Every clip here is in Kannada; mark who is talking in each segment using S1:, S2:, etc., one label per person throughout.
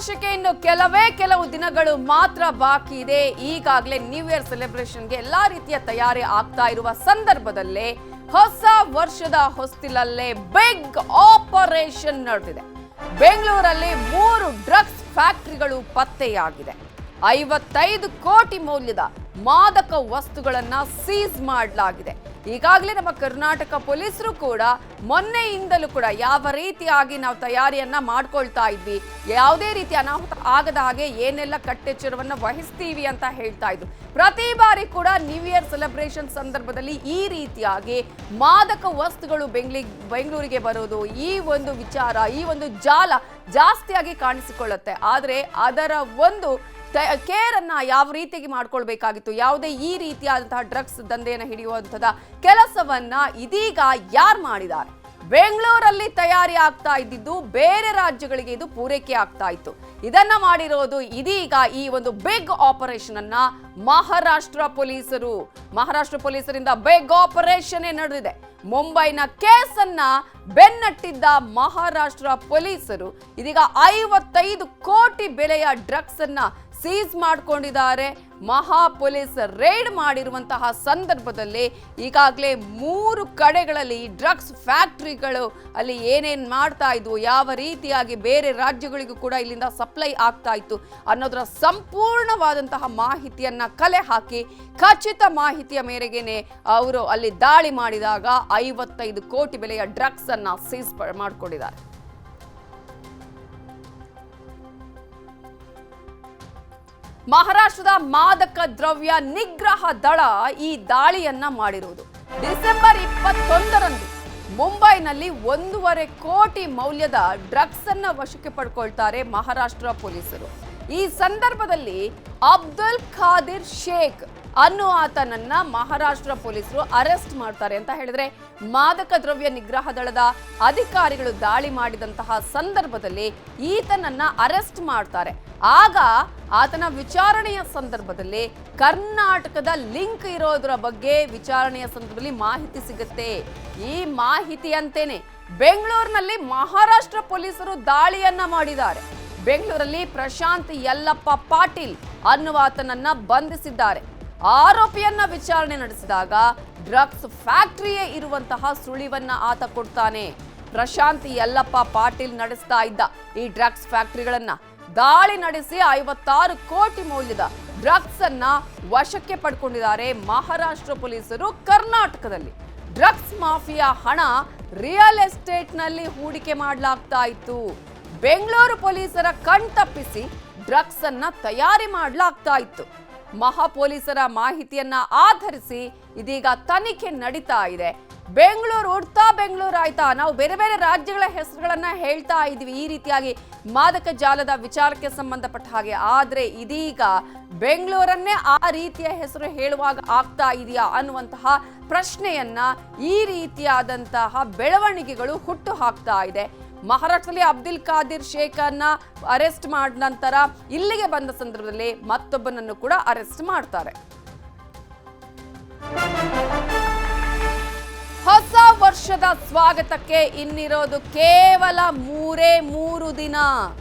S1: ವರ್ಷಕ್ಕೆ ಇನ್ನು ಕೆಲವು ದಿನಗಳು ಮಾತ್ರ ಬಾಕಿ ಇದೆ. ಈಗಾಗಲೇ ನ್ಯೂ ಇಯರ್ ಸೆಲೆಬ್ರೇಷನ್ಗೆ ಎಲ್ಲಾ ರೀತಿಯ ತಯಾರಿ ಆಗ್ತಾ ಇರುವ ಸಂದರ್ಭದಲ್ಲೇ ಹೊಸ ವರ್ಷದ ಹೊಸ್ತಿಲಲ್ಲೇ ಬಿಗ್ ಆಪರೇಷನ್ ನಡೆದಿದೆ. ಬೆಂಗಳೂರಲ್ಲಿ 3 ಡ್ರಗ್ಸ್ ಫ್ಯಾಕ್ಟರಿಗಳು ಪತ್ತೆಯಾಗಿದೆ. 55 ಕೋಟಿ ಮೌಲ್ಯದ ಮಾದಕ ವಸ್ತುಗಳನ್ನ ಸೀಸ್ ಮಾಡಲಾಗಿದೆ. ಈಗಾಗಲೇ ನಮ್ಮ ಕರ್ನಾಟಕ ಪೊಲೀಸರು ಕೂಡ ಮೊನ್ನೆಯಿಂದಲೂ ಕೂಡ ಯಾವ ರೀತಿಯಾಗಿ ನಾವು ತಯಾರಿಯನ್ನ ಮಾಡ್ಕೊಳ್ತಾ ಇದ್ವಿ, ಯಾವುದೇ ರೀತಿ ಅನಾಹುತ ಆಗದ ಹಾಗೆ ಏನೆಲ್ಲ ಕಟ್ಟೆಚ್ಚರವನ್ನ ವಹಿಸ್ತೀವಿ ಅಂತ ಹೇಳ್ತಾ ಇದ್ರು. ಪ್ರತಿ ಬಾರಿ ಕೂಡ ನ್ಯೂ ಇಯರ್ ಸೆಲೆಬ್ರೇಷನ್ ಸಂದರ್ಭದಲ್ಲಿ ಈ ರೀತಿಯಾಗಿ ಮಾದಕ ವಸ್ತುಗಳು ಬೆಂಗಳೂರಿಗೆ ಬರೋದು, ಈ ಒಂದು ವಿಚಾರ, ಈ ಒಂದು ಜಾಲ ಜಾಸ್ತಿಯಾಗಿ ಕಾಣಿಸಿಕೊಳ್ಳುತ್ತೆ. ಆದರೆ ಅದರ ಒಂದು ಕೇರ್ ಅನ್ನ ಯಾವ ರೀತಿಯಾಗಿ ಮಾಡ್ಕೊಳ್ಬೇಕಾಗಿತ್ತು, ಯಾವುದೇ ಈ ರೀತಿಯಾದಂತಹ ಡ್ರಗ್ಸ್ ದಂಧೆಯನ್ನು ಹಿಡಿಯುವಂತಹ ಕೆಲಸವನ್ನ ಇದೀಗ ಯಾರು ಮಾಡಿದ್ದಾರೆ? ಬೆಂಗಳೂರಲ್ಲಿ ತಯಾರಿ ಆಗ್ತಾ ಇದ್ದಿದ್ದು ಬೇರೆ ರಾಜ್ಯಗಳಿಗೆ ಇದು ಪೂರೈಕೆ ಆಗ್ತಾ ಇತ್ತು. ಇದನ್ನ ಮಾಡಿರೋದು ಇದೀಗ ಈ ಒಂದು ಬಿಗ್ ಆಪರೇಷನ್ ಅನ್ನ ಮಹಾರಾಷ್ಟ್ರ ಪೊಲೀಸರಿಂದ ಬಿಗ್ ಆಪರೇಷನ್ ನಡೆದಿದೆ. ಮುಂಬೈನ ಕೇಸನ್ನ ಬೆನ್ನಟ್ಟಿದ್ದ ಮಹಾರಾಷ್ಟ್ರ ಪೊಲೀಸರು ಇದೀಗ 55 ಕೋಟಿ ಬೆಲೆಯ ಡ್ರಗ್ಸ್ ಅನ್ನ ಸೀಸ್ ಮಾಡಿಕೊಂಡಿದ್ದಾರೆ. ಮಹಾ ಪೊಲೀಸ್ ರೈಡ್ ಮಾಡಿರುವಂತಹ ಸಂದರ್ಭದಲ್ಲಿ ಈಗಾಗಲೇ 3 ಕಡೆಗಳಲ್ಲಿ ಡ್ರಗ್ಸ್ ಫ್ಯಾಕ್ಟರಿಗಳು ಅಲ್ಲಿ ಏನೇನ್ ಮಾಡ್ತಾ ಇದ್ವು, ಯಾವ ರೀತಿಯಾಗಿ ಬೇರೆ ರಾಜ್ಯಗಳಿಗೂ ಕೂಡ ಇಲ್ಲಿಂದ ಸಪ್ಲೈ ಆಗ್ತಾ ಇತ್ತು ಅನ್ನೋದರ ಸಂಪೂರ್ಣವಾದಂತಹ ಮಾಹಿತಿಯನ್ನ ಕಲೆ ಹಾಕಿ ಖಚಿತ ಮಾಹಿತಿಯ ಮೇರೆಗೆನೆ ಅವರು ಅಲ್ಲಿ ದಾಳಿ ಮಾಡಿದಾಗ 55 ಕೋಟಿ ಬೆಲೆಯ ಡ್ರಗ್ಸ್ ಅನ್ನ ಸೀಸ್ ಮಾಡಿಕೊಂಡಿದ್ದಾರೆ. ಮಹಾರಾಷ್ಟ್ರದ ಮಾದಕ ದ್ರವ್ಯ ನಿಗ್ರಹ ದಳ ಈ ದಾಳಿಯನ್ನ ಮಾಡಿರುವುದು. ಡಿಸೆಂಬರ್ 21ರಂದು ಮುಂಬೈನಲ್ಲಿ 1.5 ಕೋಟಿ ಮೌಲ್ಯದ ಡ್ರಗ್ಸ್ ಅನ್ನ ವಶಕ್ಕೆ ಪಡ್ಕೊಳ್ತಾರೆ ಮಹಾರಾಷ್ಟ್ರ ಪೊಲೀಸರು. ಈ ಸಂದರ್ಭದಲ್ಲಿ ಅಬ್ದುಲ್ ಖಾದಿರ್ ಶೇಖ್ ಅನ್ನೋ ಆತನನ್ನ ಮಹಾರಾಷ್ಟ್ರ ಪೊಲೀಸರು ಅರೆಸ್ಟ್ ಮಾಡ್ತಾರೆ. ಅಂತ ಹೇಳಿದ್ರೆ ಮಾದಕ ದ್ರವ್ಯ ನಿಗ್ರಹ ದಳದ ಅಧಿಕಾರಿಗಳು ದಾಳಿ ಮಾಡಿದಂತಹ ಸಂದರ್ಭದಲ್ಲಿ ಈತನನ್ನ ಅರೆಸ್ಟ್ ಮಾಡ್ತಾರೆ. ಆಗ ಆತನ ವಿಚಾರಣೆಯ ಸಂದರ್ಭದಲ್ಲಿ ಕರ್ನಾಟಕದ ಲಿಂಕ್ ಇರೋದ್ರ ಬಗ್ಗೆ ವಿಚಾರಣೆಯ ಸಂದರ್ಭದಲ್ಲಿ ಮಾಹಿತಿ ಸಿಗುತ್ತೆ. ಈ ಮಾಹಿತಿಯಂತೆಯೇ ಬೆಂಗಳೂರಿನಲ್ಲಿ ಮಹಾರಾಷ್ಟ್ರ ಪೊಲೀಸರು ದಾಳಿಯನ್ನ ಮಾಡಿದ್ದಾರೆ. ಬೆಂಗಳೂರಲ್ಲಿ ಪ್ರಶಾಂತ್ ಯಲ್ಲಪ್ಪ ಪಾಟೀಲ್ ಅನ್ನುವ ಆತನನ್ನ ಬಂಧಿಸಿದ್ದಾರೆ. ಆರೋಪಿಯನ್ನ ವಿಚಾರಣೆ ನಡೆಸಿದಾಗ ಡ್ರಗ್ಸ್ ಫ್ಯಾಕ್ಟರಿಯೇ ಇರುವಂತಹ ಸುಳಿವನ್ನ ಆತ ಕೊಡ್ತಾನೆ. ಪ್ರಶಾಂತ್ ಯಲ್ಲಪ್ಪ ಪಾಟೀಲ್ ನಡೆಸ್ತಾ ಇದ್ದ ಈ ಡ್ರಗ್ಸ್ ಫ್ಯಾಕ್ಟರಿಗಳನ್ನ ದಾಳಿ ನಡೆಸಿ 56 ಕೋಟಿ ಮೌಲ್ಯದ ಡ್ರಗ್ಸ್ ಅನ್ನ ವಶಕ್ಕೆ ಪಡ್ಕೊಂಡಿದ್ದಾರೆ ಮಹಾರಾಷ್ಟ್ರ ಪೊಲೀಸರು. ಕರ್ನಾಟಕದಲ್ಲಿ ಡ್ರಗ್ಸ್ ಮಾಫಿಯಾ ಹಣ ರಿಯಲ್ ಎಸ್ಟೇಟ್ ನಲ್ಲಿ ಹೂಡಿಕೆ ಮಾಡಲಾಗ್ತಾ ಇತ್ತು. ಬೆಂಗಳೂರು ಪೊಲೀಸರ ಕಣ್ತಪ್ಪಿಸಿ ಡ್ರಗ್ಸ್ ಅನ್ನ ತಯಾರಿ ಮಾಡಲಾಗ್ತಾ ಇತ್ತು. ಮಹಾ ಪೊಲೀಸರ ಮಾಹಿತಿಯನ್ನ ಆಧರಿಸಿ ಇದೀಗ ತನಿಖೆ ನಡೀತಾ ಇದೆ. ಬೆಂಗಳೂರು ಹುಡ್ತಾ ಬೆಂಗಳೂರು ಆಯ್ತಾ? ನಾವು ಬೇರೆ ಬೇರೆ ರಾಜ್ಯಗಳ ಹೆಸರುಗಳನ್ನ ಹೇಳ್ತಾ ಇದ್ವಿ ಈ ರೀತಿಯಾಗಿ ಮಾದಕ ಜಾಲದ ವಿಚಾರಕ್ಕೆ ಸಂಬಂಧಪಟ್ಟ ಹಾಗೆ. ಆದ್ರೆ ಇದೀಗ ಬೆಂಗಳೂರನ್ನೇ ಆ ರೀತಿಯ ಹೆಸರು ಹೇಳುವಾಗ ಆಗ್ತಾ ಇದೆಯಾ ಅನ್ನುವಂತಹ ಪ್ರಶ್ನೆಯನ್ನ ಈ ರೀತಿಯಾದಂತಹ ಬೆಳವಣಿಗೆಗಳು ಹುಟ್ಟು ಹಾಕ್ತಾ ಇದೆ. ಮಹಾರಾಷ್ಟ್ರದಲ್ಲಿ ಅಬ್ದುಲ್ ಖಾದಿರ್ ಶೇಖ್ ಅನ್ನ ಅರೆಸ್ಟ್ ಮಾಡಿದ ನಂತರ ಇಲ್ಲಿಗೆ ಬಂದ ಸಂದರ್ಭದಲ್ಲಿ ಮತ್ತೊಬ್ಬನನ್ನು ಕೂಡ ಅರೆಸ್ಟ್ ಮಾಡ್ತಾರೆ. ಹೊಸ ವರ್ಷದ ಸ್ವಾಗತಕ್ಕೆ ಇನ್ನಿರೋದು ಕೇವಲ 3 ದಿನ.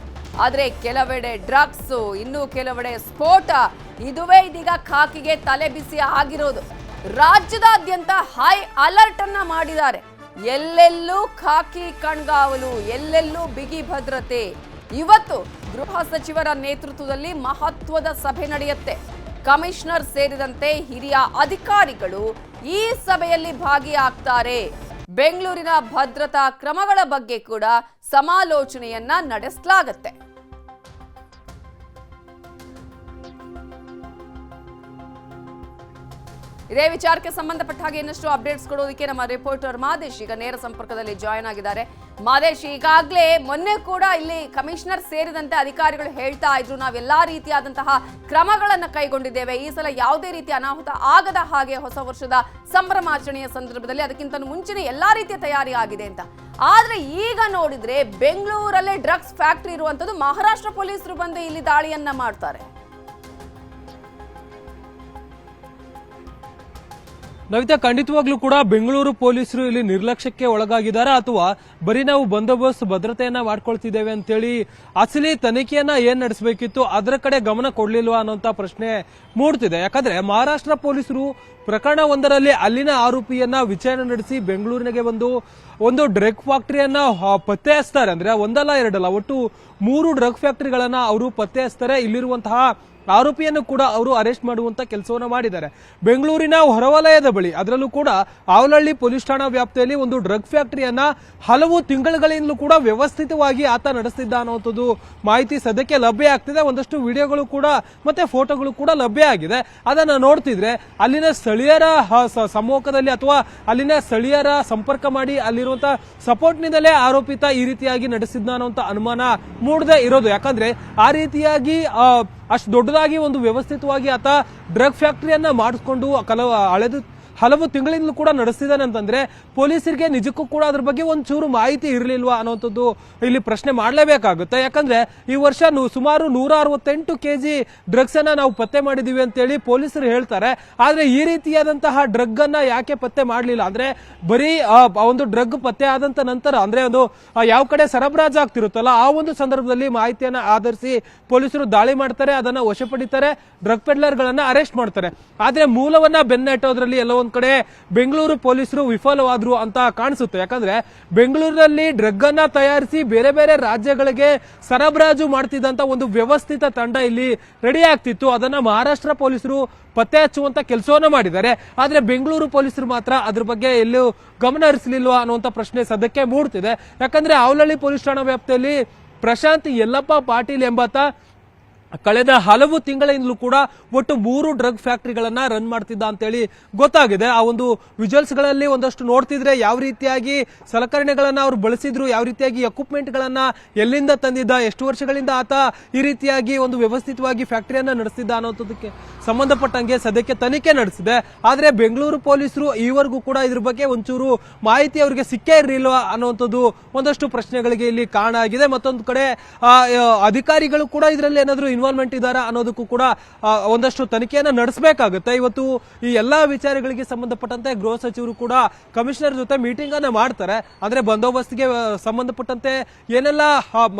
S1: ಆದ್ರೆ ಕೆಲವೆಡೆ ಡ್ರಗ್ಸ್, ಇನ್ನು ಕೆಲವೆಡೆ ಸ್ಫೋಟ, ಇದುವೇ ಇದೀಗ ಖಾಕಿಗೆ ತಲೆ ಬಿಸಿ ಆಗಿರೋದು. ರಾಜ್ಯದಾದ್ಯಂತ ಹೈ ಅಲರ್ಟ್ ಅನ್ನ ಮಾಡಿದ್ದಾರೆ. ಎಲ್ಲೆಲ್ಲೂ ಖಾಕಿ ಕಣ್ಗಾವಲು, ಎಲ್ಲೆಲ್ಲೂ ಬಿಗಿ ಭದ್ರತೆ. ಇವತ್ತು ಗೃಹ ಸಚಿವರ ನೇತೃತ್ವದಲ್ಲಿ ಮಹತ್ವದ ಸಭೆ ನಡೆಯುತ್ತೆ. ಕಮಿಷನರ್ ಸೇರಿದಂತೆ ಹಿರಿಯ ಅಧಿಕಾರಿಗಳು ಈ ಸಭೆಯಲ್ಲಿ ಭಾಗಿಯಾಗ್ತಾರೆ. ಬೆಂಗಳೂರಿನ ಭದ್ರತಾ ಕ್ರಮಗಳ ಬಗ್ಗೆ ಕೂಡ ಸಮಾಲೋಚನೆಯನ್ನ ನಡೆಸಲಾಗುತ್ತೆ. ಇದೇ ವಿಚಾರಕ್ಕೆ ಸಂಬಂಧಪಟ್ಟ ಹಾಗೆ ಇನ್ನಷ್ಟು ಅಪ್ಡೇಟ್ಸ್ ಕೊಡೋದಕ್ಕೆ ನಮ್ಮ ರಿಪೋರ್ಟರ್ ಮಾದೇಶ್ ಈಗ ನೇರ ಸಂಪರ್ಕದಲ್ಲಿ ಜಾಯ್ನ್ ಆಗಿದ್ದಾರೆ. ಮಾದೇಶ್, ಈಗಾಗಲೇ ಮೊನ್ನೆ ಕೂಡ ಇಲ್ಲಿ ಕಮಿಷನರ್ ಸೇರಿದಂತೆ ಅಧಿಕಾರಿಗಳು ಹೇಳ್ತಾ ಇದ್ರು ನಾವೆಲ್ಲಾ ರೀತಿಯಾದಂತಹ ಕ್ರಮಗಳನ್ನು ಕೈಗೊಂಡಿದ್ದೇವೆ, ಈ ಸಲ ಯಾವುದೇ ರೀತಿಯ ಅನಾಹುತ ಆಗದ ಹಾಗೆ ಹೊಸ ವರ್ಷದ ಸಂಭ್ರಮಾಚರಣೆಯ ಸಂದರ್ಭದಲ್ಲಿ ಅದಕ್ಕಿಂತ ಮುಂಚೆನೇ ಎಲ್ಲಾ ರೀತಿಯ ತಯಾರಿ ಆಗಿದೆ ಅಂತ. ಆದ್ರೆ ಈಗ ನೋಡಿದ್ರೆ ಬೆಂಗಳೂರಲ್ಲೇ ಡ್ರಗ್ಸ್ ಫ್ಯಾಕ್ಟರಿ ಇರುವಂತದ್ದು, ಮಹಾರಾಷ್ಟ್ರ ಪೊಲೀಸರು ಬಂದು ಇಲ್ಲಿ ದಾಳಿಯನ್ನ ಮಾಡ್ತಾರೆ.
S2: ನವಿತಾ, ಖಂಡಿತವಾಗ್ಲೂ ಕೂಡ ಬೆಂಗಳೂರು ಪೊಲೀಸರು ಇಲ್ಲಿ ನಿರ್ಲಕ್ಷ್ಯಕ್ಕೆ ಒಳಗಾಗಿದ್ದಾರೆ ಅಥವಾ ಬರೀ ನಾವು ಬಂದೋಬಸ್ತ್ ಭದ್ರತೆಯನ್ನ ಮಾಡ್ಕೊಳ್ತಿದ್ದೇವೆ ಅಂತೇಳಿ ಅಸಲಿ ತನಿಖೆಯನ್ನ ಏನ್ ನಡೆಸಬೇಕಿತ್ತು ಅದರ ಕಡೆ ಗಮನ ಕೊಡ್ಲಿಲ್ವಾ ಅನ್ನೋಂತ ಪ್ರಶ್ನೆ ಮೂಡ್ತಿದೆ. ಯಾಕಂದ್ರೆ ಮಹಾರಾಷ್ಟ್ರ ಪೊಲೀಸರು ಪ್ರಕರಣ ಒಂದರಲ್ಲಿ ಅಲ್ಲಿನ ಆರೋಪಿಯನ್ನ ವಿಚಾರಣೆ ನಡೆಸಿ ಬೆಂಗಳೂರಿನಿಗೆ ಒಂದು ಡ್ರಗ್ ಫ್ಯಾಕ್ಟರಿಯನ್ನ ಪತ್ತೆ ಹಚ್ತಾರೆ. ಅಂದ್ರೆ ಒಂದಲ್ಲ ಎರಡಲ್ಲ, ಒಟ್ಟು 3 ಡ್ರಗ್ ಫ್ಯಾಕ್ಟರಿಗಳನ್ನ ಅವರು ಪತ್ತೆ ಹಚ್ತಾರೆ. ಇಲ್ಲಿರುವಂತಹ ಆರೋಪಿಯನ್ನು ಕೂಡ ಅವರು ಅರೆಸ್ಟ್ ಮಾಡುವಂತ ಕೆಲಸವನ್ನ ಮಾಡಿದ್ದಾರೆ. ಬೆಂಗಳೂರಿನ ಹೊರವಲಯದ ಬಳಿ, ಅದರಲ್ಲೂ ಕೂಡ ಆವಲಹಳ್ಳಿ ಪೊಲೀಸ್ ಠಾಣಾ ವ್ಯಾಪ್ತಿಯಲ್ಲಿ ಒಂದು ಡ್ರಗ್ ಫ್ಯಾಕ್ಟರಿಯನ್ನ ಹಲವು ತಿಂಗಳುಗಳಿಂದಲೂ ಕೂಡ ವ್ಯವಸ್ಥಿತವಾಗಿ ಆತ ನಡೆಸ್ತಿದ್ದ ಅನ್ನುವಂಥದ್ದು ಮಾಹಿತಿ ಸದ್ಯಕ್ಕೆ ಲಭ್ಯ ಆಗ್ತಿದೆ. ಒಂದಷ್ಟು ವಿಡಿಯೋಗಳು ಕೂಡ ಮತ್ತೆ ಫೋಟೋಗಳು ಕೂಡ ಲಭ್ಯ ಆಗಿದೆ. ಅದನ್ನ ನೋಡ್ತಿದ್ರೆ ಅಲ್ಲಿನ ಸ್ಥಳೀಯರ ಸಮ್ಮುಖದಲ್ಲಿ ಅಥವಾ ಅಲ್ಲಿನ ಸ್ಥಳೀಯರ ಸಂಪರ್ಕ ಮಾಡಿ ಅಲ್ಲಿರುವಂತಹ ಸಪೋರ್ಟ್ನಿಂದಲೇ ಆರೋಪಿತ ಈ ರೀತಿಯಾಗಿ ನಡೆಸಿದ್ದ ಅನ್ನುವಂತ ಅನುಮಾನ ಮೂಡದೆ ಇರೋದು. ಯಾಕಂದ್ರೆ ಆ ರೀತಿಯಾಗಿ ಅಷ್ಟು ದೊಡ್ಡದಾಗಿ ಒಂದು ವ್ಯವಸ್ಥಿತವಾಗಿ ಆತ ಡ್ರಗ್ ಫ್ಯಾಕ್ಟರಿಯನ್ನ ಮಾಡಿಸ್ಕೊಂಡು ಹಲವು ತಿಂಗಳಿಂದಲೂ ಕೂಡ ನಡೆಸ್ತಿದ್ದಾನೆ ಅಂತಂದ್ರೆ ಪೊಲೀಸರಿಗೆ ನಿಜಕ್ಕೂ ಕೂಡ ಅದ್ರ ಬಗ್ಗೆ ಒಂಚೂರು ಮಾಹಿತಿ ಇರಲಿಲ್ವಾ ಅನ್ನೋಂಥದ್ದು ಇಲ್ಲಿ ಪ್ರಶ್ನೆ ಮಾಡಲೇಬೇಕಾಗುತ್ತೆ. ಯಾಕಂದ್ರೆ ಈ ವರ್ಷ ಸುಮಾರು 168 kg ಡ್ರಗ್ಸ್ ಅನ್ನ ನಾವು ಪತ್ತೆ ಮಾಡಿದೀವಿ ಅಂತೇಳಿ ಪೊಲೀಸರು ಹೇಳ್ತಾರೆ. ಆದ್ರೆ ಈ ರೀತಿಯಾದಂತಹ ಡ್ರಗ್ ಅನ್ನ ಯಾಕೆ ಪತ್ತೆ ಮಾಡಲಿಲ್ಲ ಅಂದ್ರೆ ಬರೀ ಒಂದು ಡ್ರಗ್ ಪತ್ತೆ ಆದಂತ ನಂತರ ಅಂದ್ರೆ ಒಂದು ಯಾವ ಕಡೆ ಸರಬರಾಜು ಆಗ್ತಿರುತ್ತಲ್ಲ ಆ ಒಂದು ಸಂದರ್ಭದಲ್ಲಿ ಮಾಹಿತಿಯನ್ನ ಆಧರಿಸಿ ಪೊಲೀಸರು ದಾಳಿ ಮಾಡ್ತಾರೆ, ಅದನ್ನ ವಶಪಡಿತಾರೆ, ಡ್ರಗ್ ಪೆಡ್ಲರ್ ಗಳನ್ನ ಅರೆಸ್ಟ್ ಮಾಡ್ತಾರೆ. ಆದ್ರೆ ಮೂಲವನ್ನ ಬೆನ್ನಟ್ಟೋದ್ರಲ್ಲಿ ಎಲ್ಲೋ ಒಂದ್ ಕಡೆ ಬೆಂಗಳೂರು ಪೊಲೀಸರು ವಿಫಲವಾದ್ರು ಅಂತ ಕಾಣಿಸುತ್ತೆ. ಯಾಕಂದ್ರೆ ಬೆಂಗಳೂರಿನಲ್ಲಿ ಡ್ರಗ್ ಅನ್ನ ತಯಾರಿಸಿ ಬೇರೆ ಬೇರೆ ರಾಜ್ಯಗಳಿಗೆ ಸರಬರಾಜು ಮಾಡ್ತಿದ್ದಂತ ಒಂದು ವ್ಯವಸ್ಥಿತ ತಂಡ ಇಲ್ಲಿ ರೆಡಿ ಆಗ್ತಿತ್ತು. ಅದನ್ನ ಮಹಾರಾಷ್ಟ್ರ ಪೊಲೀಸರು ಪತ್ತೆ ಹಚ್ಚುವಂತ ಕೆಲಸವನ್ನ ಮಾಡಿದ್ದಾರೆ. ಆದ್ರೆ ಬೆಂಗಳೂರು ಪೊಲೀಸರು ಮಾತ್ರ ಅದ್ರ ಬಗ್ಗೆ ಎಲ್ಲೂ ಗಮನ ಹರಿಸಲಿಲ್ವಾ ಅನ್ನುವಂತ ಪ್ರಶ್ನೆ ಸದ್ಯಕ್ಕೆ ಮೂಡ್ತಿದೆ. ಯಾಕಂದ್ರೆ ಆವಲಹಳ್ಳಿ ಪೊಲೀಸ್ ಠಾಣಾ ವ್ಯಾಪ್ತಿಯಲ್ಲಿ ಪ್ರಶಾಂತ್ ಯಲ್ಲಪ್ಪ ಪಾಟೀಲ್ ಎಂಬಾತ ಕಳೆದ ಹಲವು ತಿಂಗಳಿಂದಲೂ ಕೂಡ ಒಟ್ಟು 3 ಡ್ರಗ್ ಫ್ಯಾಕ್ಟರಿಗಳನ್ನ ರನ್ ಮಾಡ್ತಿದ್ದ ಅಂತೇಳಿ ಗೊತ್ತಾಗಿದೆ. ಆ ಒಂದು ವಿಜುವಲ್ಸ್ ಗಳಲ್ಲಿ ಒಂದಷ್ಟು ನೋಡ್ತಿದ್ರೆ ಯಾವ ರೀತಿಯಾಗಿ ಸಲಕರಣೆಗಳನ್ನ ಅವ್ರು ಬಳಸಿದ್ರು, ಯಾವ ರೀತಿಯಾಗಿ ಎಕ್ವಿಪ್ಮೆಂಟ್ ಗಳನ್ನ ಎಲ್ಲಿಂದ ತಂದಿದ್ದ, ಎಷ್ಟು ವರ್ಷಗಳಿಂದ ಆತ ಈ ರೀತಿಯಾಗಿ ಒಂದು ವ್ಯವಸ್ಥಿತವಾಗಿ ಫ್ಯಾಕ್ಟರಿಯನ್ನ ನಡೆಸಿದ್ದ ಅನ್ನೋದಕ್ಕೆ ಸಂಬಂಧಪಟ್ಟಂಗೆ ಸದ್ಯಕ್ಕೆ ತನಿಖೆ ನಡೆಸಿದೆ. ಆದ್ರೆ ಬೆಂಗಳೂರು ಪೊಲೀಸರು ಈವರೆಗೂ ಕೂಡ ಇದ್ರ ಬಗ್ಗೆ ಒಂಚೂರು ಮಾಹಿತಿ ಅವರಿಗೆ ಸಿಕ್ಕೇ ಇರಲಿಲ್ವಾ ಅನ್ನುವಂಥದ್ದು ಒಂದಷ್ಟು ಪ್ರಶ್ನೆಗಳಿಗೆ ಇಲ್ಲಿ ಕಾರಣ ಆಗಿದೆ. ಮತ್ತೊಂದು ಕಡೆ ಅಧಿಕಾರಿಗಳು ಕೂಡ ಇದರಲ್ಲಿ ಏನಾದ್ರು ಇನ್ವಾಲ್ವ್ಮೆಂಟ್ ಇದಾರಾ ಅನ್ನೋದಕ್ಕೂ ಕೂಡ ಒಂದಷ್ಟು ತನಿಖೆಯನ್ನ ನಡೆಸಬೇಕಾಗುತ್ತೆ. ಇವತ್ತು ಈ ಎಲ್ಲಾ ವಿಚಾರಗಳಿಗೆ ಸಂಬಂಧಪಟ್ಟಂತೆ ಗೃಹ ಸಚಿವರು ಕೂಡ ಕಮಿಷನರ್ ಜೊತೆ ಮೀಟಿಂಗ್ ಅನ್ನ ಮಾಡ್ತಾರೆ. ಅಂದ್ರೆ ಬಂದೋಬಸ್ತ್ಗೆ ಸಂಬಂಧಪಟ್ಟಂತೆ ಏನೆಲ್ಲ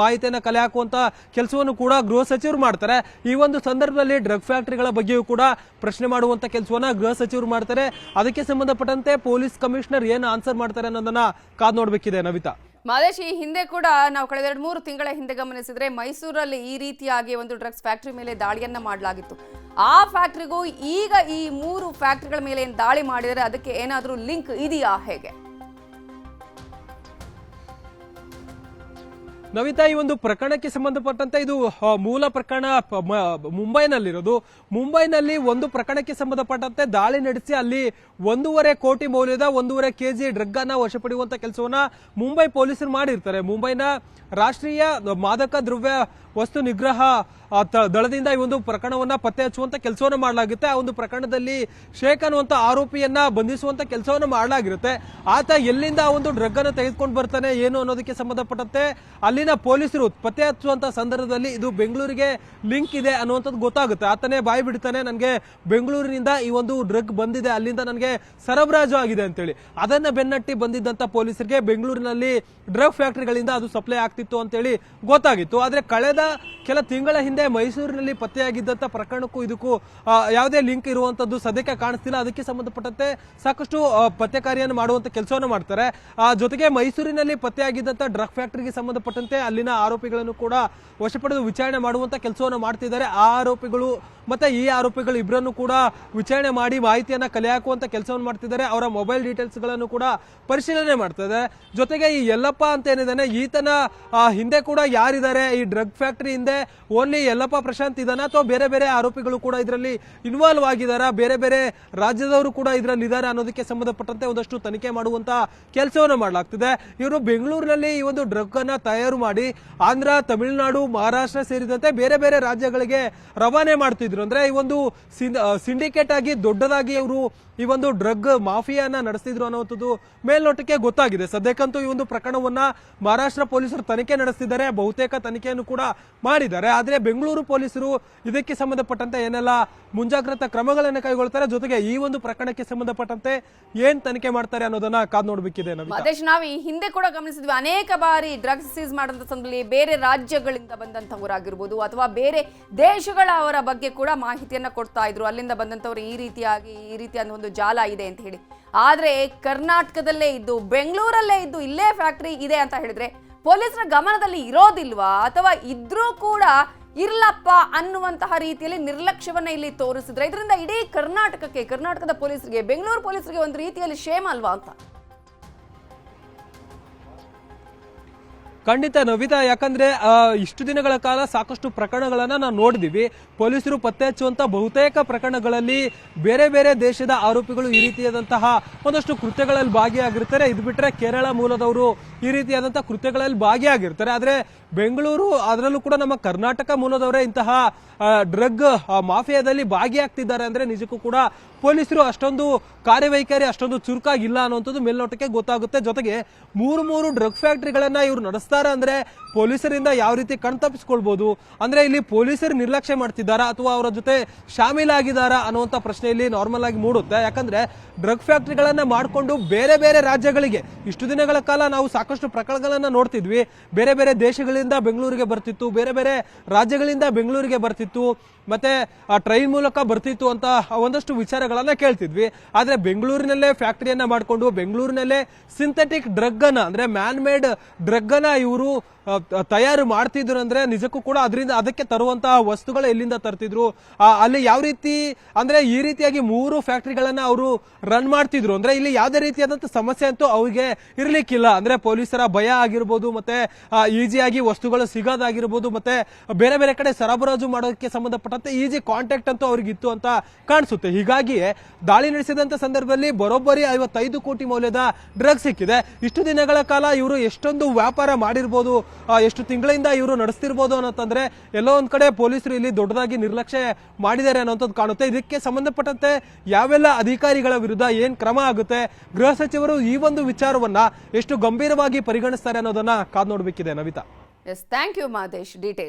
S2: ಮಾಹಿತಿಯನ್ನ ಕಲೆ ಹಾಕುವಂತ ಕೆಲಸವನ್ನು ಕೂಡ ಗೃಹ ಸಚಿವರು ಮಾಡ್ತಾರೆ. ಈ ಒಂದು ಸಂದರ್ಭದಲ್ಲಿ ಡ್ರಗ್ ಫ್ಯಾಕ್ಟರಿಗಳ ಬಗ್ಗೆಯೂ ಕೂಡ ಪ್ರಶ್ನೆ ಮಾಡುವಂತ ಕೆಲಸವನ್ನ ಗೃಹ ಸಚಿವರು ಮಾಡ್ತಾರೆ. ಅದಕ್ಕೆ ಸಂಬಂಧಪಟ್ಟಂತೆ ಪೊಲೀಸ್ ಕಮಿಷನರ್ ಏನು ಆನ್ಸರ್ ಮಾಡ್ತಾರೆ ಅನ್ನೋದನ್ನ ಕಾದ್ ನೋಡ್ಬೇಕಿದೆ. ನವಿತಾ,
S1: ಮಾದೇಶ್, ಈ ಹಿಂದೆ ಕೂಡ ನಾವು ಕಳೆದ 2-3 ತಿಂಗಳ ಹಿಂದೆ ಗಮನಿಸಿದ್ರೆ ಮೈಸೂರಲ್ಲಿ ಈ ರೀತಿಯಾಗಿ ಒಂದು ಡ್ರಗ್ಸ್ ಫ್ಯಾಕ್ಟರಿ ಮೇಲೆ ದಾಳಿಯನ್ನ ಮಾಡಲಾಗಿತ್ತು. ಆ ಫ್ಯಾಕ್ಟರಿಗೂ ಈಗ ಈ 3 ಫ್ಯಾಕ್ಟರಿಗಳ ಮೇಲೆ ಏನು ದಾಳಿ ಮಾಡಿದರೆ ಅದಕ್ಕೆ ಏನಾದರೂ ಲಿಂಕ್ ಇದೆಯಾ, ಹೇಗೆ?
S2: ನವಿತಾ, ಈ ಒಂದು ಪ್ರಕರಣಕ್ಕೆ ಸಂಬಂಧಪಟ್ಟಂತೆ ಇದು ಮೂಲ ಪ್ರಕರಣ ಮುಂಬೈನಲ್ಲಿರೋದು. ಮುಂಬೈನಲ್ಲಿ ಒಂದು ಪ್ರಕರಣಕ್ಕೆ ಸಂಬಂಧಪಟ್ಟಂತೆ ದಾಳಿ ನಡೆಸಿ ಅಲ್ಲಿ 1.5 ಕೋಟಿ ಮೌಲ್ಯದ 1.5 kg ಡ್ರಗ್ ಅನ್ನ ವಶಪಡಿಯುವಂತ ಕೆಲಸವನ್ನ ಮುಂಬೈ ಪೊಲೀಸರು ಮಾಡಿರ್ತಾರೆ. ಮುಂಬೈನ ರಾಷ್ಟ್ರೀಯ ಮಾದಕ ದ್ರವ್ಯ ವಸ್ತು ನಿಗ್ರಹ ದಳದಿಂದ ಈ ಒಂದು ಪ್ರಕರಣವನ್ನ ಪತ್ತೆ ಹಚ್ಚುವಂತ ಕೆಲಸವನ್ನ ಮಾಡಲಾಗುತ್ತೆ. ಆ ಒಂದು ಪ್ರಕರಣದಲ್ಲಿ ಶೇಖ್ ಅನ್ನುವಂತ ಆರೋಪಿಯನ್ನ ಬಂಧಿಸುವಂತ ಕೆಲಸವನ್ನ ಮಾಡಲಾಗಿರುತ್ತೆ. ಆತ ಎಲ್ಲಿಂದ ಆ ಒಂದು ಡ್ರಗ್ ಅನ್ನು ತೆಗೆದುಕೊಂಡು ಬರ್ತಾನೆ ಏನು ಅನ್ನೋದಕ್ಕೆ ಸಂಬಂಧಪಟ್ಟಂತೆ ಅಲ್ಲಿನ ಪೊಲೀಸರು ಪತ್ತೆ ಹಚ್ಚುವಂತ ಸಂದರ್ಭದಲ್ಲಿ ಇದು ಬೆಂಗಳೂರಿಗೆ ಲಿಂಕ್ ಇದೆ ಅನ್ನುವಂಥದ್ದು ಗೊತ್ತಾಗುತ್ತೆ. ಆತನೇ ಬಾಯಿ ಬಿಡ್ತಾನೆ, ನನಗೆ ಬೆಂಗಳೂರಿನಿಂದ ಈ ಒಂದು ಡ್ರಗ್ ಬಂದಿದೆ, ಅಲ್ಲಿಂದ ನನಗೆ ಸರಬರಾಜು ಆಗಿದೆ ಅಂತೇಳಿ. ಅದನ್ನ ಬೆನ್ನಟ್ಟಿ ಬಂದಿದ್ದಂತ ಪೊಲೀಸರಿಗೆ ಬೆಂಗಳೂರಿನಲ್ಲಿ ಡ್ರಗ್ ಫ್ಯಾಕ್ಟರಿಗಳಿಂದ ಅದು ಸಪ್ಲೈ ಆಗ್ತಿತ್ತು ಅಂತೇಳಿ ಗೊತ್ತಾಗಿತ್ತು. ಆದ್ರೆ ಕಳೆದ ಕೆಲ ತಿಂಗಳ ಹಿಂದೆ ಮೈಸೂರಿನಲ್ಲಿ ಪತ್ತೆಯಾಗಿದ್ದಂತ ಪ್ರಕರಣಕ್ಕೂ ಇದಕ್ಕೂ ಯಾವುದೇ ಲಿಂಕ್ ಇರುವಂತದ್ದು ಸದ್ಯಕ್ಕೆ ಕಾಣಿಸ್ತಿಲ್ಲ. ಅದಕ್ಕೆ ಸಂಬಂಧಪಟ್ಟಂತೆ ಸಾಕಷ್ಟು ಪತ್ತೆ ಕಾರ್ಯವನ್ನು ಮಾಡುವಂತ ಕೆಲಸವನ್ನು ಮಾಡ್ತಾರೆ. ಜೊತೆಗೆ ಮೈಸೂರಿನಲ್ಲಿ ಪತ್ತೆಯಾಗಿದ್ದಂತ ಡ್ರಗ್ ಫ್ಯಾಕ್ಟರಿಗೆ ಸಂಬಂಧಪಟ್ಟಂತೆ ಅಲ್ಲಿನ ಆರೋಪಿಗಳನ್ನು ಕೂಡ ವಶಪಡೆದು ವಿಚಾರಣೆ ಮಾಡುವಂತ ಕೆಲಸವನ್ನು ಮಾಡ್ತಿದ್ದಾರೆ. ಆ ಆರೋಪಿಗಳು ಮತ್ತೆ ಈ ಆರೋಪಿಗಳು ಇಬ್ಬರನ್ನು ಕೂಡ ವಿಚಾರಣೆ ಮಾಡಿ ಮಾಹಿತಿಯನ್ನ ಕಲೆ ಹಾಕುವಂತ ಕೆಲಸವನ್ನು ಮಾಡ್ತಿದ್ದಾರೆ. ಅವರ ಮೊಬೈಲ್ ಡೀಟೇಲ್ಸ್ ಗಳನ್ನು ಕೂಡ ಪರಿಶೀಲನೆ ಮಾಡ್ತಿದ್ದಾರೆ. ಜೊತೆಗೆ ಈ ಯಲ್ಲಪ್ಪ ಅಂತ ಏನಿದಾನೆ, ಈತನ ಹಿಂದೆ ಕೂಡ ಯಾರಿದ್ದಾರೆ, ಈ ಡ್ರಗ್ ಫ್ಯಾಕ್ಟರಿ ಹಿಂದೆ ಓನ್ಲಿ ಯಲ್ಲಪ್ಪ ಪ್ರಶಾಂತ್ ಇದಾನ ಅಥವಾ ಬೇರೆ ಬೇರೆ ಆರೋಪಿಗಳು ಕೂಡ ಇದರಲ್ಲಿ ಇನ್ವಾಲ್ವ್ ಆಗಿದಾರ, ಬೇರೆ ಬೇರೆ ರಾಜ್ಯದವರು ಕೂಡ ಇದರಲ್ಲಿ ಇದ್ದಾರೆ ಅನ್ನೋದಕ್ಕೆ ಸಂಬಂಧಪಟ್ಟಂತೆ ಒಂದಷ್ಟು ತನಿಖೆ ಮಾಡುವಂತ ಕೆಲಸವನ್ನು ಮಾಡಲಾಗ್ತಿದೆ. ಇವರು ಬೆಂಗಳೂರಿನಲ್ಲಿ ಈ ಒಂದು ಡ್ರಗ್ ಅನ್ನ ತಯಾರು ಮಾಡಿ ಆಂಧ್ರ, ತಮಿಳುನಾಡು, ಮಹಾರಾಷ್ಟ್ರ ಸೇರಿದಂತೆ ಬೇರೆ ಬೇರೆ ರಾಜ್ಯಗಳಿಗೆ ರವಾನೆ ಮಾಡ್ತಿದ್ರು. ಅಂದ್ರೆ ಈ ಒಂದು ಸಿಂಡಿಕೇಟ್ ಆಗಿ ದೊಡ್ಡದಾಗಿ ಅವರು ಈ ಒಂದು ಡ್ರಗ್ ಮಾಫಿಯಾನ ನಡೆಸ್ತಿದ್ರು ಅನ್ನುವಂಥದ್ದು ಮೇಲ್ನೋಟಕ್ಕೆ ಗೊತ್ತಾಗಿದೆ. ಸದ್ಯಕ್ಕಂತೂ ಈ ಒಂದು ಪ್ರಕರಣವನ್ನ ಮಹಾರಾಷ್ಟ್ರ ಪೊಲೀಸರು ತನಿಖೆ ನಡೆಸ್ತಿದ್ದಾರೆ. ಬಹುತೇಕ ತನಿಖೆಯನ್ನು ಕೂಡ ಮಾಡಿ ಮಾಡಿದ್ದಾರೆ. ಆದ್ರೆ ಬೆಂಗಳೂರು ಪೊಲೀಸರು ಇದಕ್ಕೆ ಸಂಬಂಧಪಟ್ಟಂತೆ ಏನೆಲ್ಲ ಮುಂಜಾಗ್ರತಾ ಕ್ರಮಗಳನ್ನು ಕೈಗೊಳ್ತಾರೆ, ಜೊತೆಗೆ ಈ ಒಂದು ಪ್ರಕರಣಕ್ಕೆ ಸಂಬಂಧಪಟ್ಟಂತೆ ಏನ್ ತನಿಖೆ ಮಾಡ್ತಾರೆ ಅನ್ನೋದನ್ನ ಕಾದ್ ನೋಡ್ಬೇಕಿದೆ.
S1: ಮಹೇಶ್, ನಾವು ಈ ಹಿಂದೆ ಕೂಡ ಗಮನಿಸಿದ್ವಿ, ಅನೇಕ ಬಾರಿ ಡ್ರಗ್ಸ್ ಸೀಸ್ ಮಾಡುವಂತ ಸಂದರ್ಭದಲ್ಲಿ ಬೇರೆ ರಾಜ್ಯಗಳಿಂದ ಬಂದಂತವರಾಗಿರ್ಬೋದು ಅಥವಾ ಬೇರೆ ದೇಶಗಳ ಅವರ ಬಗ್ಗೆ ಕೂಡ ಮಾಹಿತಿಯನ್ನ ಕೊಡ್ತಾ ಇದ್ರು. ಅಲ್ಲಿಂದ ಬಂದಂತವ್ರು ಈ ರೀತಿಯಾದ ಒಂದು ಜಾಲ ಇದೆ ಅಂತ ಹೇಳಿ. ಆದ್ರೆ ಕರ್ನಾಟಕದಲ್ಲೇ ಇದ್ದು, ಬೆಂಗಳೂರಲ್ಲೇ ಇದ್ದು, ಇಲ್ಲೇ ಫ್ಯಾಕ್ಟರಿ ಇದೆ ಅಂತ ಹೇಳಿದ್ರೆ ಪೊಲೀಸರ ಗಮನದಲ್ಲಿ ಇರೋದಿಲ್ವಾ, ಅಥವಾ ಇದ್ರೂ ಕೂಡ ಇರ್ಲಪ್ಪ ಅನ್ನುವಂತಹ ರೀತಿಯಲ್ಲಿ ನಿರ್ಲಕ್ಷ್ಯವನ್ನ ಇಲ್ಲಿ ತೋರಿಸಿದ್ರೆ ಇದರಿಂದ ಇಡೀ ಕರ್ನಾಟಕದ ಪೊಲೀಸರಿಗೆ, ಬೆಂಗಳೂರು ಪೊಲೀಸರಿಗೆ ಒಂದು ರೀತಿಯಲ್ಲಿ ಶೇಮ್ ಅಲ್ವಾ ಅಂತ?
S2: ಖಂಡಿತ ನವಿತಾ, ಯಾಕಂದ್ರೆ ಇಷ್ಟು ದಿನಗಳ ಕಾಲ ಸಾಕಷ್ಟು ಪ್ರಕರಣಗಳನ್ನ ನಾವು ನೋಡಿದೀವಿ. ಪೊಲೀಸರು ಪತ್ತೆ ಹಚ್ಚುವಂತ ಬಹುತೇಕ ಪ್ರಕರಣಗಳಲ್ಲಿ ಬೇರೆ ಬೇರೆ ದೇಶದ ಆರೋಪಿಗಳು ಈ ರೀತಿಯಾದಂತಹ ಒಂದಷ್ಟು ಕೃತ್ಯಗಳಲ್ಲಿ ಭಾಗಿಯಾಗಿರ್ತಾರೆ. ಇದು ಬಿಟ್ರೆ ಕೇರಳ ಮೂಲದವರು ಈ ರೀತಿಯಾದಂತಹ ಕೃತ್ಯಗಳಲ್ಲಿ ಭಾಗಿಯಾಗಿರ್ತಾರೆ. ಆದ್ರೆ ಬೆಂಗಳೂರು, ಅದರಲ್ಲೂ ಕೂಡ ನಮ್ಮ ಕರ್ನಾಟಕ ಮೂಲದವರೇ ಇಂತಹ ಡ್ರಗ್ ಮಾಫಿಯಾದಲ್ಲಿ ಭಾಗಿಯಾಗ್ತಿದ್ದಾರೆ ಅಂದ್ರೆ ನಿಜಕ್ಕೂ ಕೂಡ ಪೊಲೀಸರು ಅಷ್ಟೊಂದು ಕಾರ್ಯವೈಖರಿ ಅಷ್ಟೊಂದು ಚುರುಕಾಗಿಲ್ಲ ಅನ್ನುವಂಥದ್ದು ಮೇಲ್ನೋಟಕ್ಕೆ ಗೊತ್ತಾಗುತ್ತೆ. ಜೊತೆಗೆ ಮೂರು ಡ್ರಗ್ ಫ್ಯಾಕ್ಟರಿಗಳನ್ನ ಇವರು ನಡೆಸ್ತಾರೆ ಅಂದ್ರೆ ಪೊಲೀಸರಿಂದ ಯಾವ ರೀತಿ ಕಣ್ತಪ್ಪಿಸ್ಕೊಳ್ಬಹುದು, ಅಂದ್ರೆ ಇಲ್ಲಿ ಪೊಲೀಸರು ನಿರ್ಲಕ್ಷ್ಯ ಮಾಡ್ತಿದ್ದಾರಾ ಅಥವಾ ಅವರ ಜೊತೆ ಶಾಮೀಲಾಗಿದ್ದಾರಾ ಅನ್ನುವಂಥ ಪ್ರಶ್ನೆ ಇಲ್ಲಿ ನಾರ್ಮಲ್ ಆಗಿ ಮೂಡುತ್ತೆ. ಯಾಕಂದ್ರೆ ಡ್ರಗ್ ಫ್ಯಾಕ್ಟರಿಗಳನ್ನ ಮಾಡಿಕೊಂಡು ಬೇರೆ ಬೇರೆ ರಾಜ್ಯಗಳಿಗೆ ಇಷ್ಟು ದಿನಗಳ ಕಾಲ ನಾವು ಸಾಕಷ್ಟು ಪ್ರಕರಣಗಳನ್ನ ನೋಡ್ತಿದ್ವಿ. ಬೇರೆ ಬೇರೆ ದೇಶಗಳಿಂದ ಬೆಂಗಳೂರಿಗೆ ಬರ್ತಿತ್ತು, ಬೇರೆ ಬೇರೆ ರಾಜ್ಯಗಳಿಂದ ಬೆಂಗಳೂರಿಗೆ ಬರ್ತಿತ್ತು, ಮತ್ತೆ ಟ್ರೈನ್ ಮೂಲಕ ಬರ್ತಿತ್ತು ಅಂತ ಒಂದಷ್ಟು ವಿಚಾರಗಳನ್ನ ಕೇಳ್ತಿದ್ವಿ. ಆದ್ರೆ ಬೆಂಗಳೂರಿನಲ್ಲೇ ಫ್ಯಾಕ್ಟರಿಯನ್ನ ಮಾಡಿಕೊಂಡು ಬೆಂಗಳೂರಿನಲ್ಲೇ ಸಿಂಥೆಟಿಕ್ ಡ್ರಗ್ ಅನ್ನ, ಅಂದ್ರೆ ಮ್ಯಾನ್ ಮೇಡ್ ಡ್ರಗ್ ಅನ್ನ ಇವರು ತಯಾರು ಮಾಡ್ತಿದ್ರು ಅಂದ್ರೆ ನಿಜಕ್ಕೂ ಕೂಡ ಅದಕ್ಕೆ ತರುವಂತಹ ವಸ್ತುಗಳು ಎಲ್ಲಿಂದ ತರ್ತಿದ್ರು, ಅಲ್ಲಿ ಯಾವ ರೀತಿ ಅಂದ್ರೆ ಈ ರೀತಿಯಾಗಿ 3 ಫ್ಯಾಕ್ಟರಿಗಳನ್ನ ಅವರು ರನ್ ಮಾಡ್ತಿದ್ರು ಅಂದ್ರೆ ಇಲ್ಲಿ ಯಾವುದೇ ರೀತಿಯಾದಂತಹ ಸಮಸ್ಯೆ ಅಂತೂ ಅವ್ರಿಗೆ ಇರ್ಲಿಕ್ಕಿಲ್ಲ. ಅಂದ್ರೆ ಪೊಲೀಸರ ಭಯ ಆಗಿರ್ಬೋದು, ಮತ್ತೆ ಈಸಿಯಾಗಿ ವಸ್ತುಗಳು ಸಿಗೋದಾಗಿರ್ಬೋದು, ಮತ್ತೆ ಬೇರೆ ಬೇರೆ ಕಡೆ ಸರಬರಾಜು ಮಾಡೋದಕ್ಕೆ ಸಂಬಂಧಪಟ್ಟಂತೆ ಈಸಿ ಕಾಂಟ್ಯಾಕ್ಟ್ ಅಂತೂ ಅವ್ರಿಗೆ ಇತ್ತು ಅಂತ ಕಾಣಿಸುತ್ತೆ. ಹೀಗಾಗಿಯೇ ದಾಳಿ ನಡೆಸಿದಂತ ಸಂದರ್ಭದಲ್ಲಿ ಬರೋಬ್ಬರಿ 55 ಕೋಟಿ ಮೌಲ್ಯದ ಡ್ರಗ್ ಸಿಕ್ಕಿದೆ. ಇಷ್ಟು ದಿನಗಳ ಕಾಲ ಇವರು ಎಷ್ಟೊಂದು ವ್ಯಾಪಾರ ಮಾಡಿರ್ಬೋದು, ಎಷ್ಟು ತಿಂಗಳಿಂದ ಇವರು ನಡೆಸ್ತಿರ್ಬೋದು ಅನ್ನೋಂತಂದ್ರೆ ಎಲ್ಲೋ ಒಂದ್ ಕಡೆ ಪೊಲೀಸರು ಇಲ್ಲಿ ದೊಡ್ಡದಾಗಿ ನಿರ್ಲಕ್ಷ್ಯ ಮಾಡಿದ್ದಾರೆ ಅನ್ನೋಂಥದ್ದು ಕಾಣುತ್ತೆ. ಇದಕ್ಕೆ ಸಂಬಂಧಪಟ್ಟಂತೆ ಯಾವೆಲ್ಲ ಅಧಿಕಾರಿಗಳ ವಿರುದ್ಧ ಏನ್ ಕ್ರಮ ಆಗುತ್ತೆ, ಗೃಹ ಸಚಿವರು ಈ ಒಂದು ವಿಚಾರವನ್ನ ಎಷ್ಟು ಗಂಭೀರವಾಗಿ ಪರಿಗಣಿಸ್ತಾರೆ ಅನ್ನೋದನ್ನ ಕಾದ್ ನೋಡ್ಬೇಕಿದೆ. Navita,
S1: yes, thank you Mahesh. Detail